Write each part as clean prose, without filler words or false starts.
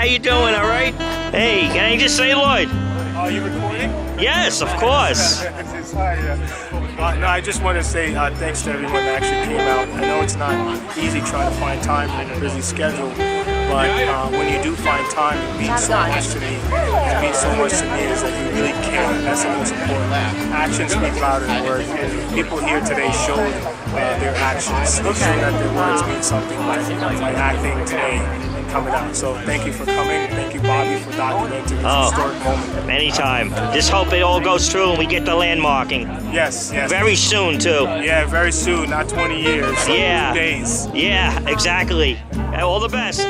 how you doing? All right? Hey, can I just say, Lloyd? Are you recording? Yes, of course. No, I just want to say thanks to everyone that actually came out. I know it's not easy trying to find time in a busy schedule, but when you do find time, it means so much to me. It means so much to me is that you really care. That's the most important. Actions speak louder than words. People here today showed their actions. They showed that their words mean something by acting today and coming out. So thank you for coming. Thank you, Bobby, for documenting this historic moment. Anytime. Just hope it all goes through and we get the landmarking. Yes, yes. Very soon, too. Yeah, very soon, not 20 years. Yeah. 2 days. Yeah, exactly. All the best.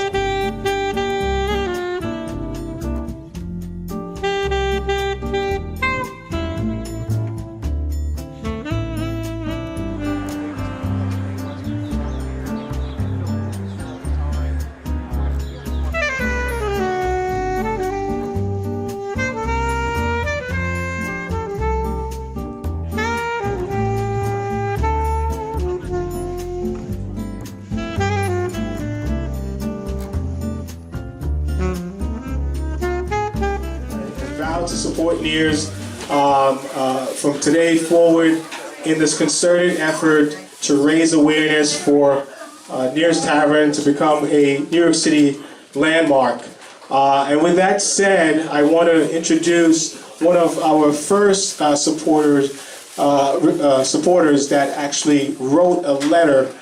To support Neirs from today forward in this concerted effort to raise awareness for Neirs Tavern to become a New York City landmark. And with that said, I want to introduce one of our first supporters that actually wrote a letter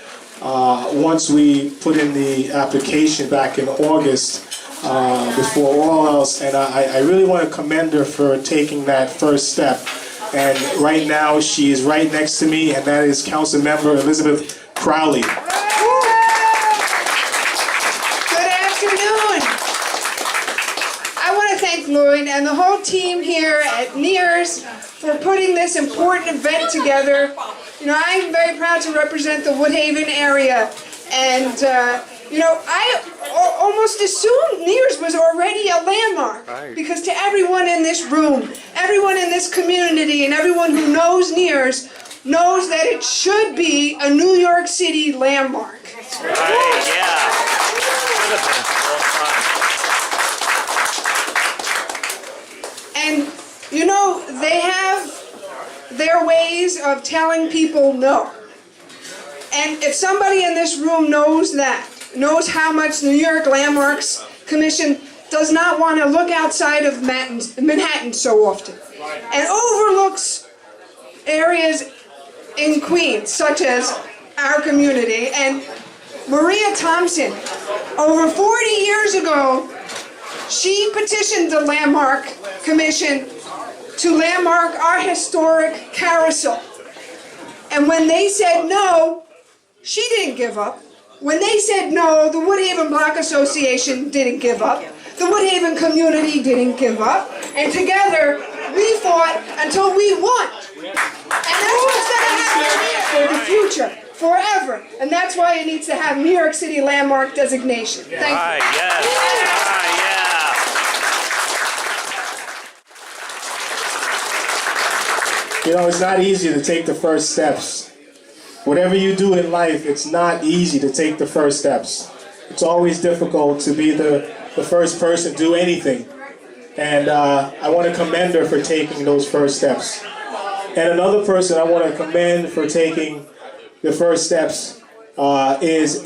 once we put in the application back in August. Before all else, and I really want to commend her for taking that first step. And right now, she is right next to me, and that is Council Member Elizabeth Crowley. Good afternoon. I want to thank Lloyd and the whole team here at Neirs for putting this important event together. You know, I'm very proud to represent the Woodhaven area, and you know, I almost assumed Neirs was already a landmark, because to everyone in this room, everyone in this community, and everyone who knows Neirs knows that it should be a New York City landmark. Right, yeah. And, you know, they have their ways of telling people no. And if somebody in this room knows that, knows how much the New York Landmarks Commission does not want to look outside of Manhattan so often, and overlooks areas in Queens, such as our community. And Maria Thompson, over 40 years ago, she petitioned the Landmark Commission to landmark our historic carousel. And when they said no, she didn't give up. When they said no, the Woodhaven Block Association didn't give up. The Woodhaven community didn't give up. And together, we fought until we won. And that's what's going to happen here for the future, forever. And that's why it needs to have New York City landmark designation. Thank you. Right, yes. Right, yeah. You know, it's not easy to take the first steps. Whatever you do in life, it's not easy to take the first steps. It's always difficult to be the first person to do anything. And I want to commend her for taking those first steps. And another person I want to commend for taking the first steps is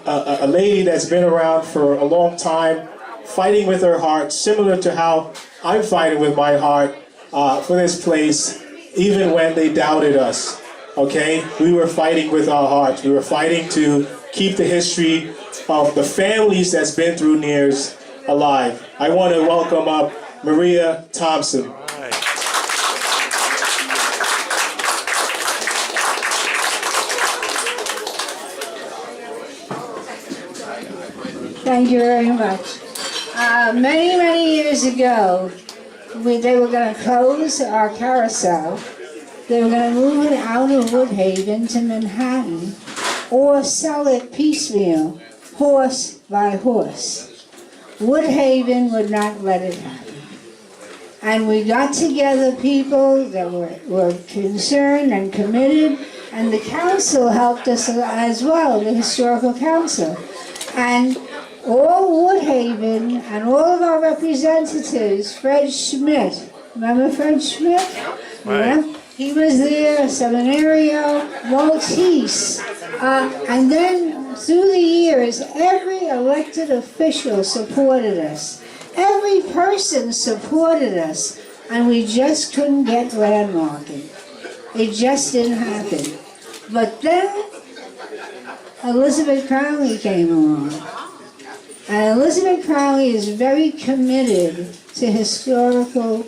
a lady that's been around for a long time, fighting with her heart, similar to how I'm fighting with my heart for this place, even when they doubted us. Okay, we were fighting with our hearts. We were fighting to keep the history of the families that's been through Neirs alive. I want to welcome up Maria Thompson. Thank you very much. Many years ago, they were going to close our carousel. They were going to move it out of Woodhaven to Manhattan or sell it piecemeal, horse by horse. Woodhaven would not let it happen. And we got together people that were concerned and committed, and the council helped us as well, the historical council. And all Woodhaven and all of our representatives, Fred Schmidt, remember Fred Schmidt? Right. Yeah. He was there, Seminario, Maltese. And then through the years, every elected official supported us. Every person supported us. And we just couldn't get landmarking. It just didn't happen. But then Elizabeth Crowley came along. And Elizabeth Crowley is very committed to historical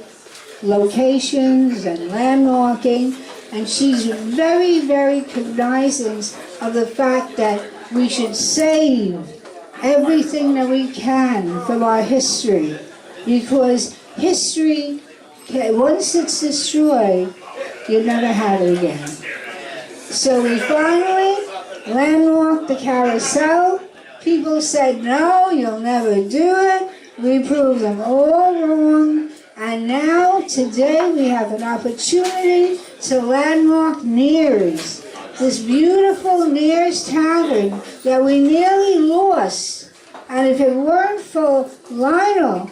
locations and landmarking, and she's very, very cognizant of the fact that we should save everything that we can from our history, because history, once it's destroyed, you never have it again. So we finally landmarked the carousel. People said, no, you'll never do it. We proved them all wrong. And now, today, we have an opportunity to landmark Neirs, this beautiful Neirs Tavern that we nearly lost. And if it weren't for Lionel,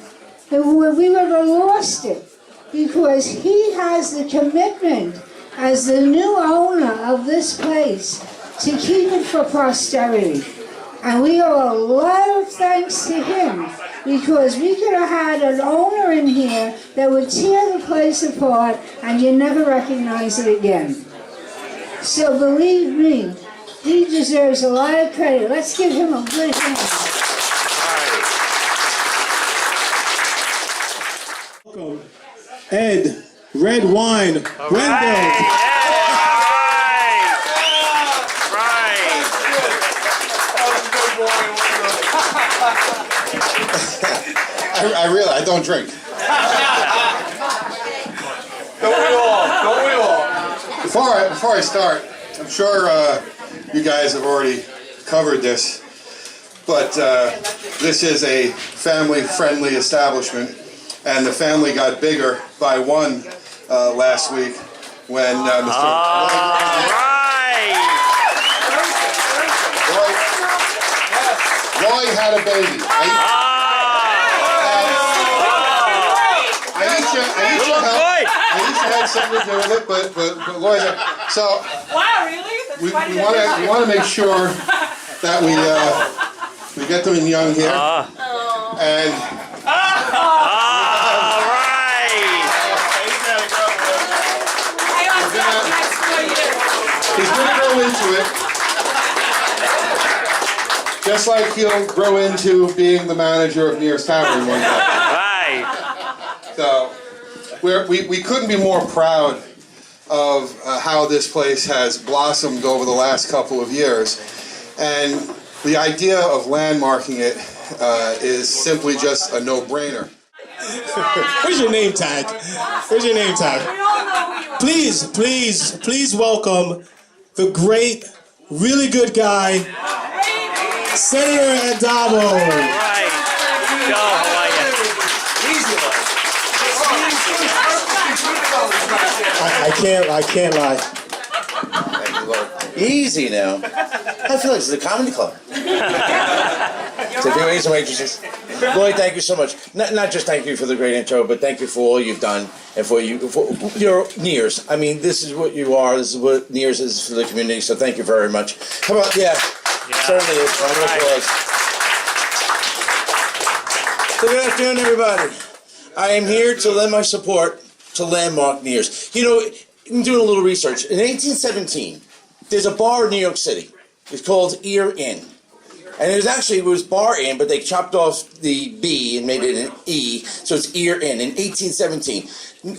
we would have lost it, because he has the commitment as the new owner of this place to keep it for posterity. And we owe a lot of thanks to him, because we could have had an owner in here that would tear the place apart and you never recognize it again. So believe me, he deserves a lot of credit. Let's give him a good hand. Welcome, Ed, Red Wine, Wendell. I realize I don't drink. Don't we all? Before I start, I'm sure you guys have already covered this, but this is a family-friendly establishment, and the family got bigger by one last week when Mr. Roy had a baby. Aisha had something to do with it, but Lloyd. So wow, really? we want to make sure that we get them in young here, and he's gonna grow into it, just like he'll grow into being the manager of Neirs Tavern one day. So we couldn't be more proud of how this place has blossomed over the last couple of years, and the idea of landmarking it is simply just a no-brainer. Where's your name tag? Where's your name tag? Please welcome the great, really good guy, Senator Adamo. I can't lie. Thank you, Lord. Easy now. I feel like this is a comedy club. So waiters and waitresses. Lloyd, thank you so much. Not just thank you for the great intro, but thank you for all you've done and for your Neirs. I mean, this is what you are. This is what Neirs is for the community. So thank you very much. How about certainly is. Round of applause. So good afternoon, everybody. I am here to lend my support to landmark Neirs. You know, I'm doing a little research. In 1817, there's a bar in New York City. It's called Ear Inn. And it was Bar Inn, but they chopped off the B and made it an E, so it's Ear Inn in 1817.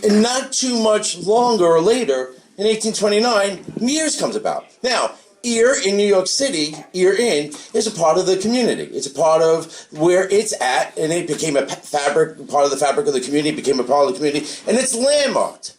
And not too much longer or later, in 1829, Neirs comes about. Now, Ear in New York City, Ear Inn, is a part of the community. It's a part of where it's at, and it became a part of the fabric of the community, became a part of the community, and it's landmarked.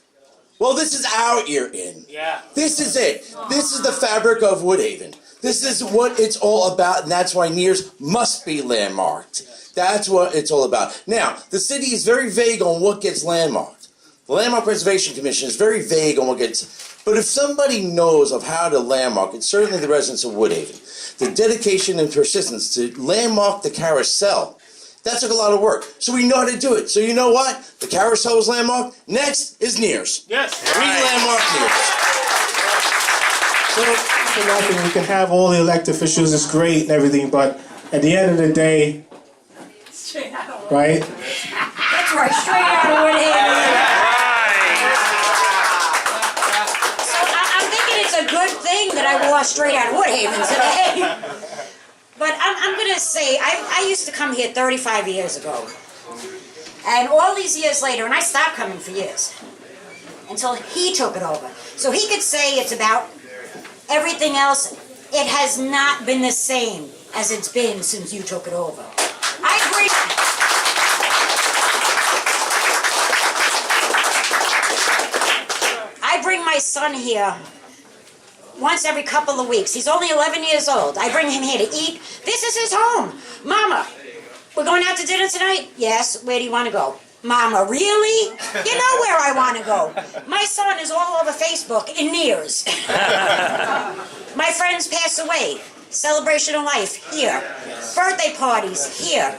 Well, this is our Ear Inn. Yeah. This is it. This is the fabric of Woodhaven. This is what it's all about, and that's why Neirs must be landmarked. That's what it's all about. Now, the city is very vague on what gets landmarked. The Landmark Preservation Commission is very vague on what gets, but if somebody knows of how to landmark, it's certainly the residents of Woodhaven. The dedication and persistence to landmark the carousel, that took a lot of work. So we know how to do it. So you know what? The carousel was landmarked. Next is Neirs. Yes. We landmark Neirs. So, for nothing, we can have all the elected officials, it's great and everything, but at the end of the day, right? That's right, straight out of Woodhaven. So I'm thinking it's a good thing that I wore straight out of Woodhaven today. But I'm going to say, I used to come here 35 years ago. And all these years later, and I stopped coming for years, until he took it over. So he could say it's about everything else. It has not been the same as it's been since you took it over. I agree. I bring my son here once every couple of weeks. He's only 11 years old. I bring him here to eat. This is his home. Mama, we're going out to dinner tonight? Yes. Where do you want to go? Mama, really? You know where I want to go. My son is all over Facebook in Neirs. My friends pass away. Celebration of life, here. Birthday parties, here.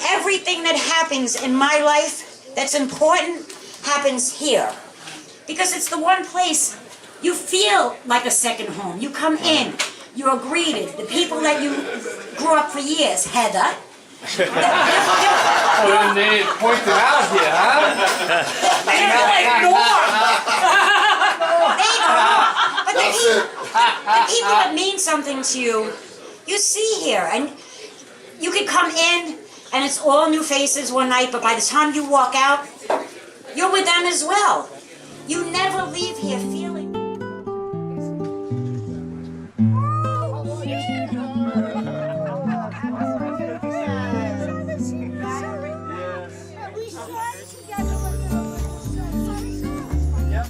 Everything that happens in my life that's important happens here. Because it's the one place you feel like a second home. You come in, you're greeted. The people that you grew up for years, Heather. Oh, they pointed out here, huh? They know. But the people that mean something to you, you see here. And you can come in, and it's all new faces one night, but by the time you walk out, you're with them as well. You never leave here feeling... Yep.